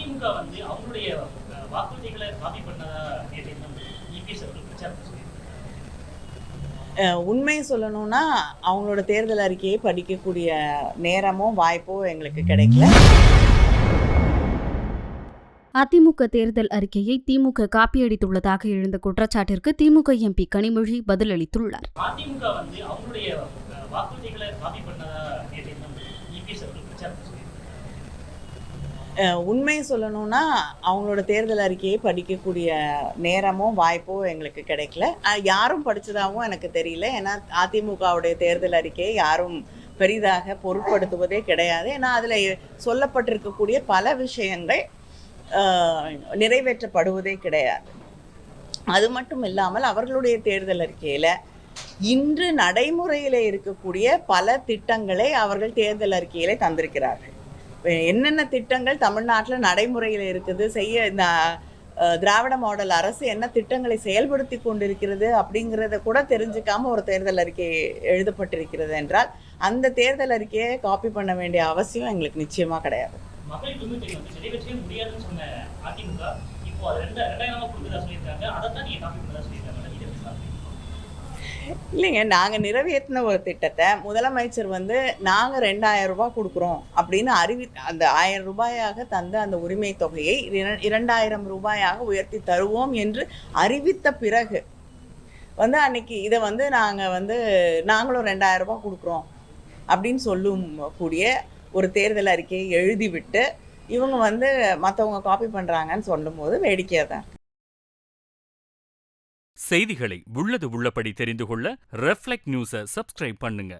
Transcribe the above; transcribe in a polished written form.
அதிமுக வந்து அவங்களுடைய வாக்குறுதிகளை காப்பி பண்ணதா நேற்று இபிஎஸ் அவர்கள் பிரச்சாரம் சொல்லியிருக்காங்க. உண்மை சொல்லணும்னா அவங்களோட தேர்தல் அறிக்கையை படிக்கக்கூடிய நேரமோ வாய்ப்போ எங்களுக்கு கிடைக்கல. அதிமுக தேர்தல் அறிக்கையை திமுக காப்பியடித்துள்ளதாக எழுந்த குற்றச்சாட்டிற்கு திமுக எம்பி கனிமொழி பதிலளித்துள்ளார். அதிமுக வந்து அவங்களுடைய வாக்குறுதிகளை காப்பி பண்ணதா நேற்று இபிஎஸ் அவர்கள் பிரச்சாரம் சொல்லியிருக்காங்க. உண்மை சொல்லணும்னா அவங்களோட தேர்தல் அறிக்கையை படிக்கக்கூடிய நேரமோ வாய்ப்போ எங்களுக்கு கிடைக்கல. யாரும் படித்ததாகவும் எனக்கு தெரியல. ஏன்னா அதிமுகவுடைய தேர்தல் அறிக்கையை யாரும் பெரிதாக பொருட்படுத்துவதே கிடையாது. ஏன்னா அதில் சொல்லப்பட்டிருக்கக்கூடிய பல விஷயங்கள் நிறைவேற்றப்படுவதே கிடையாது. அது மட்டும் இல்லாமல் அவர்களுடைய தேர்தல் அறிக்கையில் இன்று நடைமுறையில் இருக்கக்கூடிய பல திட்டங்களை அவர்கள் தேர்தல் அறிக்கையிலே தந்திருக்கிறார்கள். என்னென்ன திட்டங்கள் தமிழ்நாட்டில் நடைமுறையில் இருக்குது, இந்த திராவிட மாடல் அரசு என்ன திட்டங்களை செயல்படுத்தி கொண்டிருக்கிறது அப்படிங்கிறத கூட தெரிஞ்சுக்காம ஒரு தேர்தல் அறிக்கை எழுதப்பட்டிருக்கிறது என்றால் அந்த தேர்தல் அறிக்கையை காப்பி பண்ண வேண்டிய அவசியம் எங்களுக்கு நிச்சயமாக கிடையாது. மகளிர் உரிமை வந்து நிறைவேற்றவே முடியாதுன்னு சொன்ன அதிமுக இப்போ அது ரெண்டாயிரமா கொடுக்குறதா சொல்லியிருக்காங்க. அதை தான் நீங்க காப்பி பண்ணதா சொல்லியிருக்காங்க. இல்லைங்க, நாங்கள் நிறைவேற்றின ஒரு திட்டத்தை முதலமைச்சர் வந்து நாங்கள் 2000 ரூபாய் கொடுக்குறோம் அப்படின்னு அந்த 1000 ரூபாயாக தந்த அந்த உரிமை தொகையை 2000 ரூபாயாக உயர்த்தி தருவோம் என்று அறிவித்த பிறகு வந்து அன்னைக்கு இதை வந்து நாங்களும் 2000 ரூபாய் கொடுக்குறோம் அப்படின்னு சொல்லும் கூடிய ஒரு தேர்தல் அறிக்கையை எழுதிவிட்டு இவங்க வந்து மற்றவங்க காப்பி பண்ணுறாங்கன்னு சொல்லும்போது வேடிக்கையாக தான். செய்திகளை உள்ளது உள்ளபடி தெரிந்து கொள்ள ரெஃப்ளெக்ட் நியூஸை சப்ஸ்கிரைப் பண்ணுங்க.